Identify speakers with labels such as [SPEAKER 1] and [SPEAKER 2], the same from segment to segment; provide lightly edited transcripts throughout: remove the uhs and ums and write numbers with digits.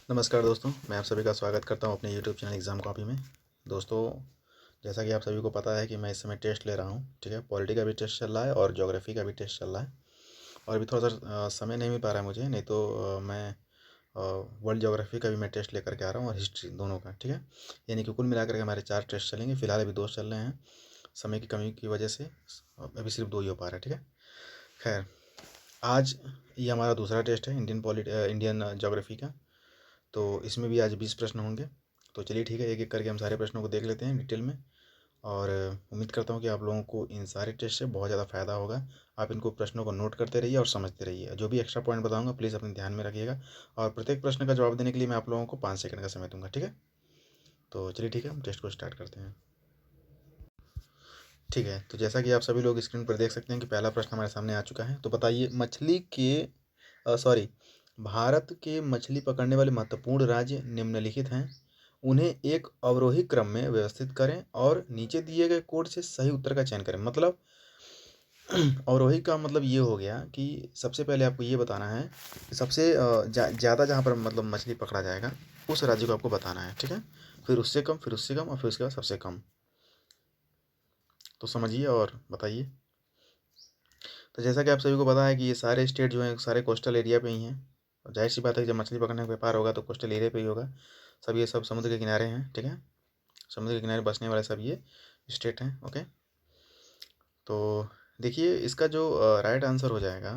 [SPEAKER 1] नमस्कार दोस्तों, मैं आप सभी का स्वागत करता हूं अपने यूट्यूब चैनल एग्ज़ाम कॉपी में। दोस्तों, जैसा कि आप सभी को पता है कि मैं इस समय टेस्ट ले रहा हूं, ठीक है। पॉलिटी का भी टेस्ट चल रहा है और ज्योग्राफी का भी टेस्ट चल रहा है। और अभी थोड़ा सा समय नहीं मिल पा रहा है मुझे, नहीं तो मैं वर्ल्ड ज्योग्राफी का भी मैं टेस्ट लेकर के आ रहा हूँ और हिस्ट्री दोनों का, ठीक है। यानी कि कुल मिलाकर के हमारे 4 टेस्ट चलेंगे। फिलहाल अभी 2 चल रहे हैं, समय की कमी की वजह से अभी सिर्फ 2 ही हो पा रहा है, ठीक है। खैर, आज ये हमारा दूसरा टेस्ट है इंडियन ज्योग्राफी का। तो इसमें भी आज 20 प्रश्न होंगे। तो चलिए ठीक है, एक एक करके हम सारे प्रश्नों को देख लेते हैं डिटेल में। और उम्मीद करता हूँ कि आप लोगों को इन सारे टेस्ट से बहुत ज़्यादा फ़ायदा होगा। आप इनको प्रश्नों को नोट करते रहिए और समझते रहिए। जो भी एक्स्ट्रा पॉइंट बताऊँगा प्लीज़ अपने ध्यान में रखिएगा। और प्रत्येक प्रश्न का जवाब देने के लिए मैं आप लोगों को 5 सेकंड का समय दूंगा, ठीक है। तो चलिए ठीक है, हम टेस्ट को स्टार्ट करते हैं। ठीक है, तो जैसा कि आप सभी लोग स्क्रीन पर देख सकते हैं कि पहला प्रश्न हमारे सामने आ चुका है। तो बताइए, भारत के मछली पकड़ने वाले महत्वपूर्ण राज्य निम्नलिखित हैं। उन्हें एक अवरोही क्रम में व्यवस्थित करें और नीचे दिए गए कोड से सही उत्तर का चयन करें। मतलब अवरोही का मतलब ये हो गया कि सबसे पहले आपको ये बताना है कि सबसे ज़्यादा जहाँ पर मतलब मछली पकड़ा जाएगा उस राज्य को आपको बताना है, ठीक है। फिर उससे कम, फिर उससे कम और फिर उसके बाद सबसे कम। तो समझिए और बताइए। तो जैसा कि आप सभी को पता है कि ये सारे स्टेट जो हैं सारे कोस्टल एरिया पे ही हैं। और जाहिर सी बात है कि जब मछली पकड़ने का व्यापार होगा तो कोस्टल एरिया पे ही होगा। ये सब समुद्र के किनारे हैं, ठीक है। समुद्र के किनारे बसने वाले सब ये स्टेट हैं, ओके। तो देखिए, इसका जो राइट आंसर हो जाएगा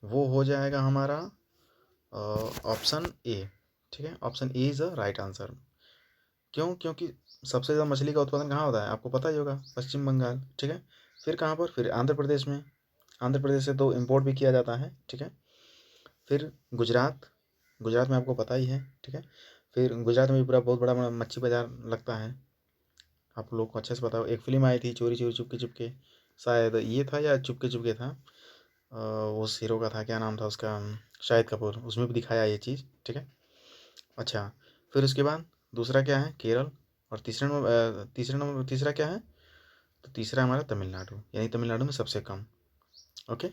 [SPEAKER 1] वो हो जाएगा हमारा ऑप्शन ए, ठीक है। Option A is a right answer. क्यों? क्योंकि सबसे ज़्यादा मछली का उत्पादन कहाँ होता है आपको पता ही होगा, पश्चिम बंगाल, ठीक है। फिर कहाँ पर? फिर आंध्र प्रदेश में। आंध्र प्रदेश से तो इम्पोर्ट भी किया जाता है, ठीक है। फिर गुजरात, गुजरात में आपको पता ही है, ठीक है। फिर गुजरात में भी पूरा बहुत बड़ा मच्छी बाज़ार लगता है, आप लोग को अच्छे से पता हो। एक फ़िल्म आई थी चोरी चोरी चुपके चुपके, शायद ये था या चुपके चुपके था। उस हीरो का था, क्या नाम था उसका, शाहिद कपूर, उसमें भी दिखाया ये चीज़, ठीक है। अच्छा, फिर उसके बाद दूसरा क्या है? केरल। और तीसरा क्या है? तो तीसरा हमारा तमिलनाडु, यानी तमिलनाडु में सबसे कम, ओके।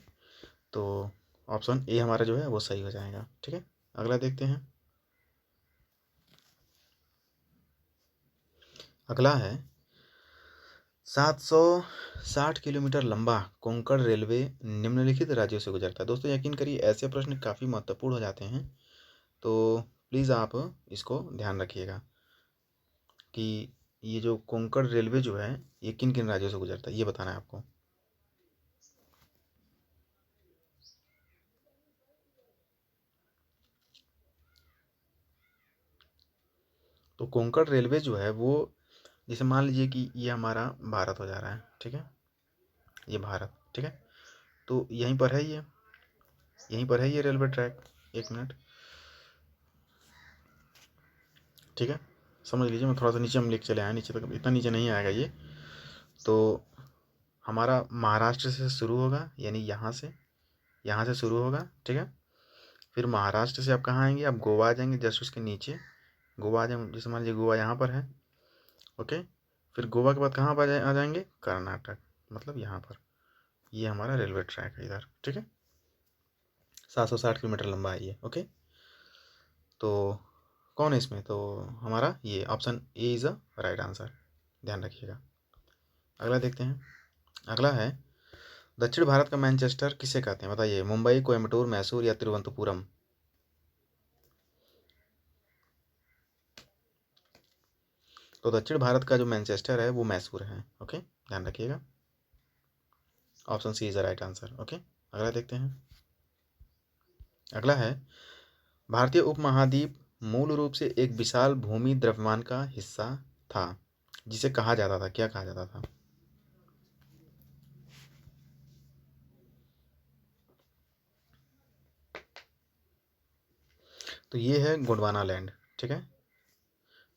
[SPEAKER 1] तो ऑप्शन ए हमारा जो है वो सही हो जाएगा, ठीक है। अगला देखते हैं। अगला है 760 किलोमीटर लंबा कोंकण रेलवे निम्नलिखित राज्यों से गुजरता है। दोस्तों यकीन करिए, ऐसे प्रश्न काफ़ी महत्वपूर्ण हो जाते हैं। तो प्लीज़ आप इसको ध्यान रखिएगा कि ये जो कोंकण रेलवे जो है ये किन किन राज्यों से गुजरता है, ये बताना है आपको। तो कोंकण रेलवे जो है वो, जैसे मान लीजिए कि ये हमारा भारत हो जा रहा है, ठीक है। ये भारत, ठीक है। तो यहीं पर है ये, यहीं पर है ये रेलवे ट्रैक। एक मिनट, ठीक है। समझ लीजिए, मैं थोड़ा सा नीचे हम लेके चले आए, नीचे तक, इतना नीचे नहीं आएगा ये। तो हमारा महाराष्ट्र से शुरू होगा, यानी यहाँ से शुरू होगा, ठीक है। फिर महाराष्ट्र से आप कहाँ आएंगे? आप गोवा आ जाएंगे, जस्ट उसके नीचे गोवा आ जाएंगे। जैसे मान लीजिए गोवा यहाँ पर है, ओके। फिर गोवा के बाद कहाँ पर आ जाएंगे? कर्नाटक, मतलब यहाँ पर। ये हमारा रेलवे ट्रैक है इधर, ठीक है। 760 किलोमीटर लंबा है ये, ओके। तो कौन है इसमें? तो हमारा ये option A is a right answer, ध्यान रखिएगा। अगला देखते हैं। अगला है, दक्षिण भारत का मैनचेस्टर किसे कहते हैं? बताइए, मुंबई, कोयम्बटूर, मैसूर या तिरुवनंतपुरम? तो दक्षिण भारत का जो मैनचेस्टर है वो मैसूर है, ओके, ध्यान रखिएगा। Option C is the right answer, okay. अगला देखते हैं। अगला है, भारतीय उपमहाद्वीप मूल रूप से एक विशाल भूमि द्रव्यमान का हिस्सा था, जिसे कहा जाता था, क्या कहा जाता था? तो ये है गोंडवाना लैंड, ठीक है।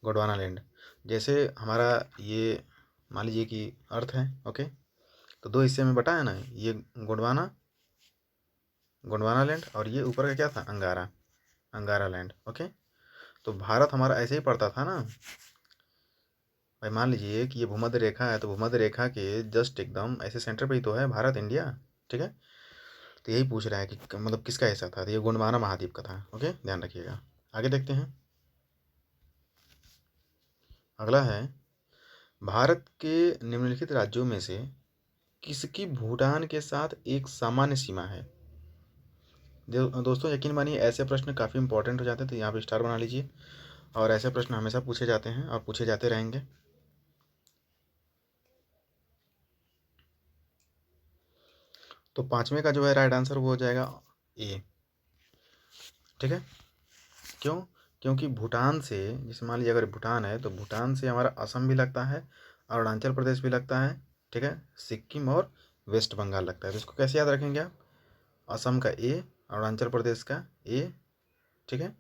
[SPEAKER 1] गोंडवाना लैंड, जैसे हमारा ये मान लीजिए कि अर्थ है, ओके। तो 2 हिस्से में बटा है ना ये, गोंडवाना, गोंडवाना लैंड, और ये ऊपर का क्या था? अंगारा, अंगारा लैंड, ओके। तो भारत हमारा ऐसे ही पड़ता था ना भाई। मान लीजिए कि ये भूमध्य रेखा है, तो भूमध्य रेखा के जस्ट एकदम ऐसे सेंटर पे ही तो है भारत, इंडिया, ठीक है। तो यही पूछ रहा है कि मतलब किसका हिस्सा था? तो ये गोंडवाना महाद्वीप का था, ओके, ध्यान रखिएगा। आगे देखते हैं। अगला है, भारत के निम्नलिखित राज्यों में से किसकी भूटान के साथ एक सामान्य सीमा है? दोस्तों यकीन मानिए ऐसे प्रश्न काफ़ी इंपॉर्टेंट हो जाते हैं, तो यहाँ पे स्टार बना लीजिए। और ऐसे प्रश्न हमेशा पूछे जाते हैं और पूछे जाते रहेंगे। तो पांचवें का जो है राइट आंसर वो हो जाएगा ए। ठीक है, क्यों? क्योंकि भूटान से, जैसे मान लीजिए अगर भूटान है तो भूटान से हमारा असम भी लगता है, अरुणाचल प्रदेश भी लगता है, ठीक है, सिक्किम और वेस्ट बंगाल लगता है। तो इसको कैसे याद रखेंगे आप? असम का ए, अरुणाचल प्रदेश का ए, ठीक है,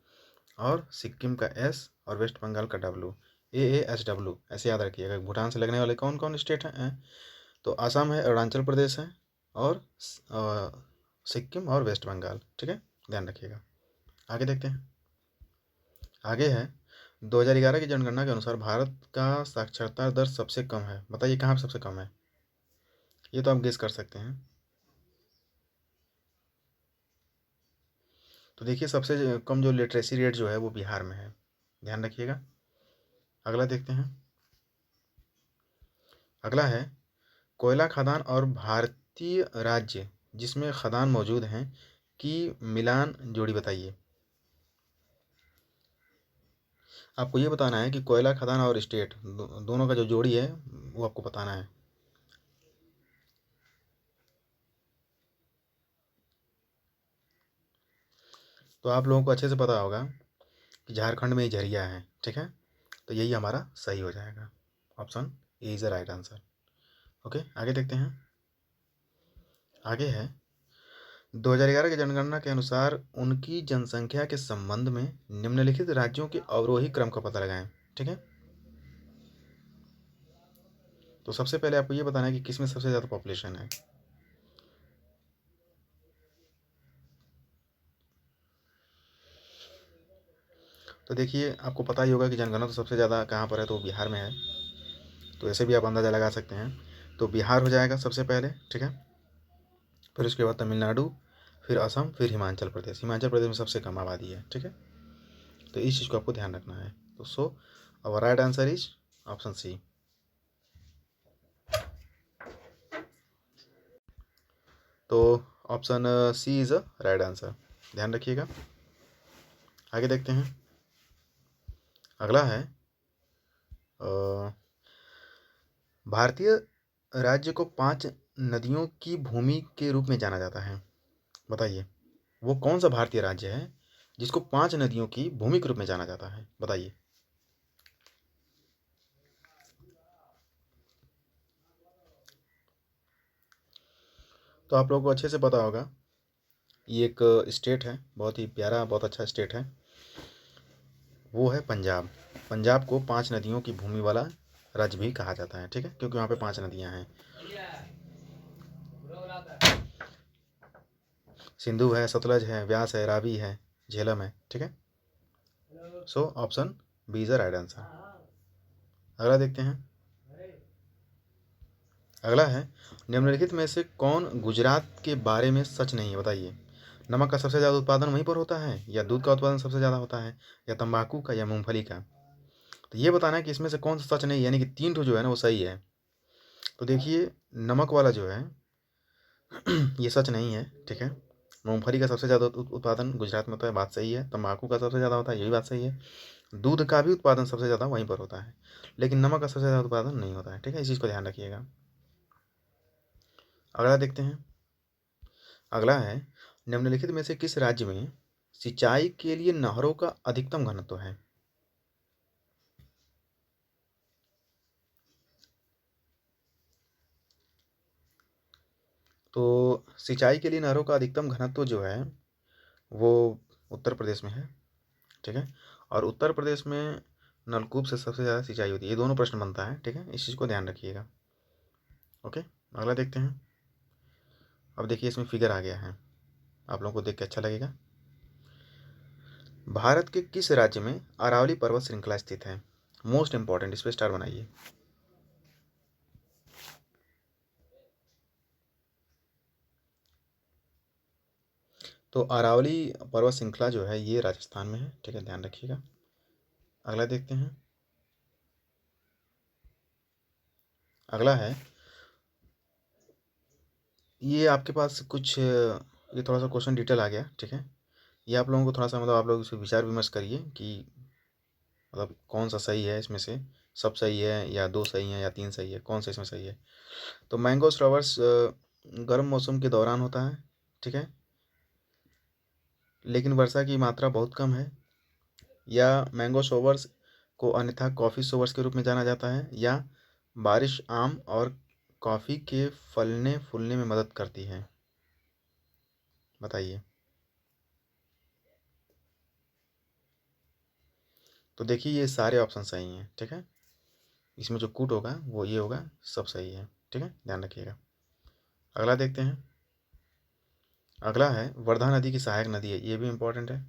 [SPEAKER 1] और सिक्किम का एस और वेस्ट बंगाल का डब्लू, AASW, ऐसे याद रखिएगा। भूटान से लगने वाले कौन कौन स्टेट हैं? तो असम है, अरुणाचल प्रदेश है और सिक्किम और वेस्ट बंगाल। ठीक है, ध्यान रखिएगा। आगे देखते हैं। आगे है, 2011 की जनगणना के अनुसार भारत का साक्षरता दर सबसे कम है। बताइए कहाँ पे सबसे कम है? ये तो आप गेस कर सकते हैं। तो देखिए सबसे कम जो लिटरेसी रेट जो है वो बिहार में है, ध्यान रखिएगा। अगला देखते हैं। अगला है, कोयला खदान और भारतीय राज्य जिसमें खदान मौजूद हैं की मिलान जोड़ी बताइए। आपको ये बताना है कि कोयला खदान और स्टेट दोनों का जो जोड़ी है वो आपको बताना है। तो आप लोगों को अच्छे से पता होगा कि झारखंड में ही झरिया है। ठीक है, तो यही हमारा सही हो जाएगा। Option A is the right answer. Okay, आगे देखते हैं। आगे है, 2011 की जनगणना के अनुसार उनकी जनसंख्या के संबंध में निम्नलिखित राज्यों के अवरोही क्रम का पता लगाएं। ठीक है, तो सबसे पहले आपको ये बताना है कि किसमें सबसे ज़्यादा पॉपुलेशन है। तो देखिए आपको पता ही होगा कि जनगणना तो सबसे ज़्यादा कहाँ पर है, तो बिहार में है। तो ऐसे भी आप अंदाज़ा लगा सकते हैं। तो बिहार हो जाएगा सबसे पहले। ठीक है, फिर उसके बाद तमिलनाडु, फिर असम, फिर हिमाचल प्रदेश। हिमाचल प्रदेश में सबसे कम आबादी है। ठीक है, तो इस चीज़ को आपको ध्यान रखना है। तो so our right answer is option C. तो option C is a right answer, ध्यान रखिएगा। आगे देखते हैं। अगला है, भारतीय राज्य को 5 नदियों की भूमि के रूप में जाना जाता है। बताइए वो कौन सा भारतीय राज्य है जिसको 5 नदियों की भूमि के रूप में जाना जाता है? बताइए। तो आप लोगों को अच्छे से पता होगा, ये एक स्टेट है, बहुत ही प्यारा, बहुत अच्छा स्टेट है। वो है पंजाब। पंजाब को 5 नदियों की भूमि वाला राज्य भी कहा जाता है। ठीक है, क्योंकि वहाँ पे 5 नदियाँ हैं। सिंधु है, सतलज है, व्यास है, रावी है, झेलम है। ठीक है, so option B is the right answer. अगला देखते हैं। अगला है, निम्नलिखित में से कौन गुजरात के बारे में सच नहीं है? बताइए। नमक का सबसे ज़्यादा उत्पादन वहीं पर होता है, या दूध का उत्पादन सबसे ज़्यादा होता है, या तंबाकू का, या मूंगफली का? तो ये बताना है कि इसमें से कौन सा सच नहीं है, यानी कि 3 ठो जो है ना वो सही है। तो देखिए नमक वाला जो है ये सच नहीं है। ठीक है, मूंगफली का सबसे ज़्यादा उत्पादन गुजरात में होता है, बात सही है। तंबाकू का सबसे ज़्यादा होता है, ये भी बात सही है। दूध का भी उत्पादन सबसे ज़्यादा वहीं पर होता है, लेकिन नमक का सबसे ज़्यादा उत्पादन नहीं होता है। ठीक है, इस चीज़ को ध्यान रखिएगा। अगला देखते हैं। अगला है, निम्नलिखित में से किस राज्य में सिंचाई के लिए नहरों का अधिकतम घनत्व है? तो सिंचाई के लिए नहरों का अधिकतम घनत्व जो है वो उत्तर प्रदेश में है। ठीक है, और उत्तर प्रदेश में नलकूप से सबसे ज़्यादा सिंचाई होती है। ये दोनों प्रश्न बनता है। ठीक है, इस चीज़ को ध्यान रखिएगा। ओके, अगला देखते हैं। अब देखिए इसमें फिगर आ गया है, आप लोगों को देख के अच्छा लगेगा। भारत के किस राज्य में अरावली पर्वत श्रृंखला स्थित है? मोस्ट इंपॉर्टेंट, इस पर स्टार बनाइए। तो अरावली पर्वत श्रृंखला जो है ये राजस्थान में है, ठीक है, ध्यान रखिएगा। अगला देखते हैं। अगला है, ये आपके पास कुछ ये थोड़ा सा क्वेश्चन डिटेल आ गया, ठीक है। ये आप लोगों को थोड़ा सा मतलब आप लोग इस पर विचार विमर्श करिए कि मतलब कौन सा सही है इसमें से, सब सही है या दो सही है या तीन सही है, कौन सा इसमें सही है। तो मैंगो फ्लावर्स गर्म मौसम के दौरान होता है, ठीक है, लेकिन वर्षा की मात्रा बहुत कम है। या मैंगो शोवर्स को अन्यथा कॉफ़ी शोवर्स के रूप में जाना जाता है। या बारिश आम और कॉफ़ी के फलने फूलने में मदद करती है, बताइए। तो देखिए ये सारे ऑप्शन सही हैं, ठीक है। इसमें जो कूट होगा वो ये होगा, सब सही है, ठीक है, ध्यान रखिएगा। अगला देखते हैं। अगला है वर्धा नदी की सहायक नदी है, ये भी इंपॉर्टेंट है,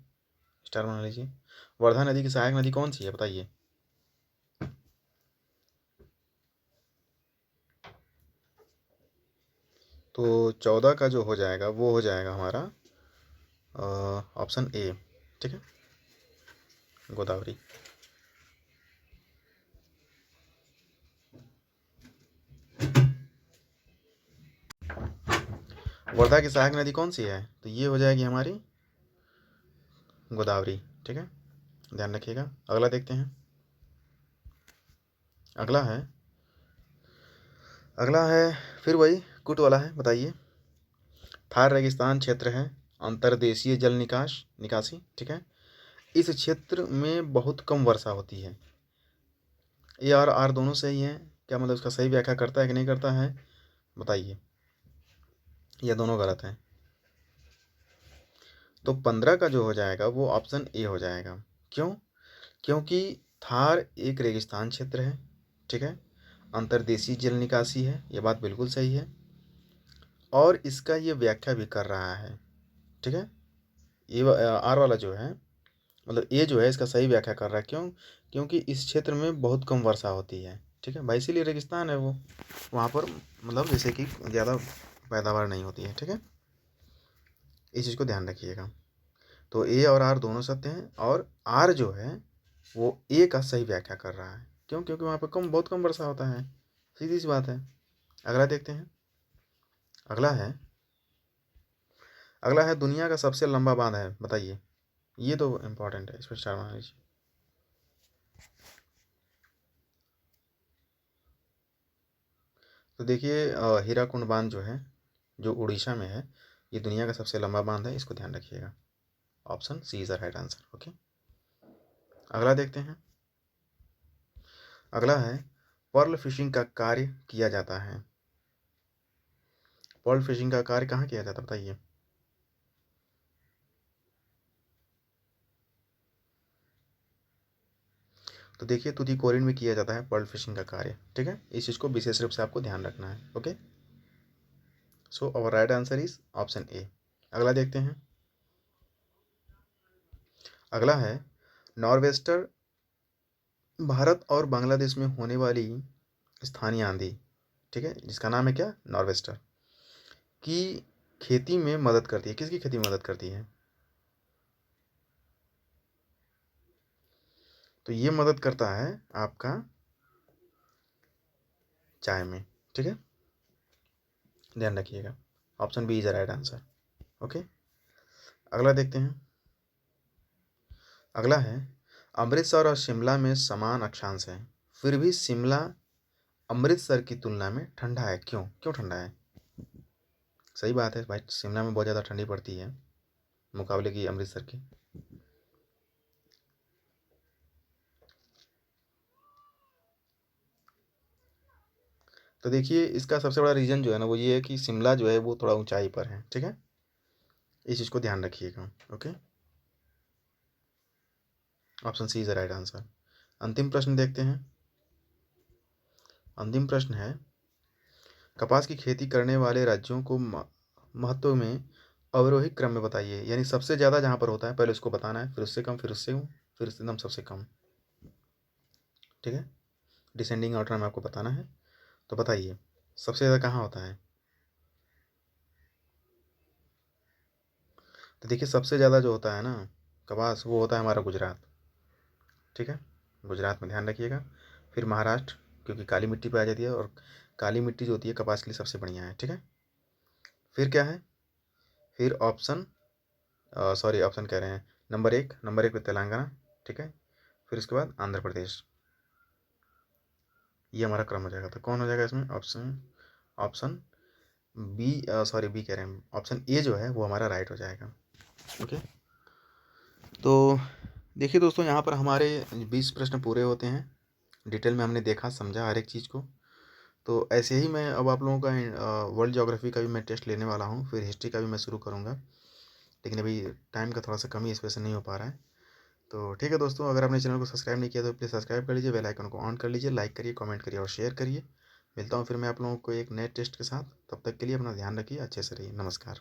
[SPEAKER 1] स्टार बना लीजिए। वर्धा नदी की सहायक नदी कौन सी है, बताइए। तो 14 का जो हो जाएगा वो हो जाएगा हमारा ऑप्शन ए, ठीक है, गोदावरी। वर्धा की सहायक नदी कौन सी है, तो ये हो जाएगी हमारी गोदावरी, ठीक है, ध्यान रखिएगा। अगला देखते हैं। अगला है, अगला है फिर वही कुट वाला है, बताइए। थार रेगिस्तान क्षेत्र है, अंतर्देशीय जल निकासी, ठीक है। इस क्षेत्र में बहुत कम वर्षा होती है। ए और आर दोनों सही हैं, क्या मतलब उसका सही व्याख्या करता है कि नहीं करता है, बताइए। ये दोनों गलत हैं। तो 15 का जो हो जाएगा वो ऑप्शन ए हो जाएगा। क्यों? क्योंकि थार एक रेगिस्तान क्षेत्र है, ठीक है, अंतर्देशीय जल निकासी है, ये बात बिल्कुल सही है। और इसका ये व्याख्या भी कर रहा है, ठीक है। ये आर वाला जो है मतलब ए जो है इसका सही व्याख्या कर रहा है। क्यों? क्योंकि इस क्षेत्र में बहुत कम वर्षा होती है, ठीक है भाई, इसीलिए रेगिस्तान है वो, वहाँ पर मतलब जैसे कि ज़्यादा पैदावार नहीं होती है, ठीक है। इस चीज़ को ध्यान रखिएगा। तो ए और आर दोनों सत्य हैं, और आर जो है वो ए का सही व्याख्या कर रहा है। क्यों? क्योंकि वहाँ पर बहुत कम वर्षा होता है, सीधी सी बात है। अगला देखते हैं। अगला है, अगला है दुनिया का सबसे लंबा बांध है, बताइए। ये तो इम्पोर्टेंट है, इस पर स्टार बना लीजिए। तो देखिए हीराकुंड बांध जो है, जो उड़ीसा में है, ये दुनिया का सबसे लंबा बांध है, इसको ध्यान रखिएगा। Option C is the right answer, okay. अगला देखते हैं। अगला है पर्ल फिशिंग का कार्य किया जाता है। पर्ल फिशिंग का कार्य कहाँ किया जाता है, बताइए। तो देखिए तूतीकोरिन में किया जाता है पर्ल फिशिंग का कार्य, ठीक है, इस चीज़ को विशेष रूप से आपको ध्यान रखना है, okay. So our right answer is option A. अगला देखते हैं। अगला है नॉर्वेस्टर भारत और बांग्लादेश में होने वाली स्थानीय आंधी, ठीक है, जिसका नाम है क्या, नॉर्वेस्टर, की खेती में मदद करती है। किसकी खेती में मदद करती है? तो ये मदद करता है आपका चाय में, ठीक है, ध्यान रखिएगा। Option B is the right answer, okay. अगला देखते हैं। अगला है अमृतसर और शिमला में समान अक्षांश है, फिर भी शिमला अमृतसर की तुलना में ठंडा है, क्यों? क्यों ठंडा है? सही बात है भाई, शिमला में बहुत ज़्यादा ठंडी पड़ती है मुकाबले की अमृतसर की। तो देखिए इसका सबसे बड़ा रीज़न जो है ना वो ये है कि शिमला जो है वो थोड़ा ऊंचाई पर है, ठीक है, इस चीज़ को ध्यान रखिएगा, okay. Option C is the right answer. अंतिम प्रश्न देखते हैं। अंतिम प्रश्न है कपास की खेती करने वाले राज्यों को महत्व में अवरोही क्रम में बताइए, यानी सबसे ज़्यादा जहाँ पर होता है पहले उसको बताना है, फिर उससे कम, फिर उससे कम, फिर एकदम सबसे कम, ठीक है, डिसेंडिंग ऑर्डर में आपको बताना है। तो बताइए सबसे ज़्यादा कहाँ होता है? तो देखिए सबसे ज़्यादा जो होता है ना कपास, वो होता है हमारा गुजरात। ठीक है, गुजरात में ध्यान रखिएगा। फिर महाराष्ट्र, क्योंकि काली मिट्टी पाई जाती है, और काली मिट्टी जो होती है कपास के लिए सबसे बढ़िया है। ठीक है, फिर क्या है, फिर ऑप्शन, सॉरी ऑप्शन कह रहे हैं, नंबर एक पे तेलंगाना। ठीक है, फिर उसके बाद आंध्र प्रदेश। ये हमारा क्रम हो जाएगा। तो कौन हो जाएगा इसमें, option option B, sorry B कह रहे हैं, ऑप्शन ए जो है वो हमारा राइट हो जाएगा। ओके, तो देखिए दोस्तों, यहाँ पर हमारे 20 प्रश्न पूरे होते हैं। डिटेल में हमने देखा समझा हर एक चीज़ को। तो ऐसे ही मैं अब आप लोगों का वर्ल्ड ज्योग्राफी का भी मैं टेस्ट लेने वाला हूँ, फिर हिस्ट्री का भी मैं शुरू करूँगा, लेकिन अभी टाइम का थोड़ा सा कमी इस वजह से नहीं हो पा रहा है। तो ठीक है दोस्तों, अगर आपने चैनल को सब्सक्राइब नहीं किया तो प्लीज़ सब्सक्राइब कर लीजिए, बेल आइकन को ऑन कर लीजिए, लाइक करिए, कमेंट करिए और शेयर करिए। मिलता हूँ फिर मैं आप लोगों को एक नए टेस्ट के साथ। तब तक के लिए अपना ध्यान रखिए, अच्छे से रहिए, नमस्कार।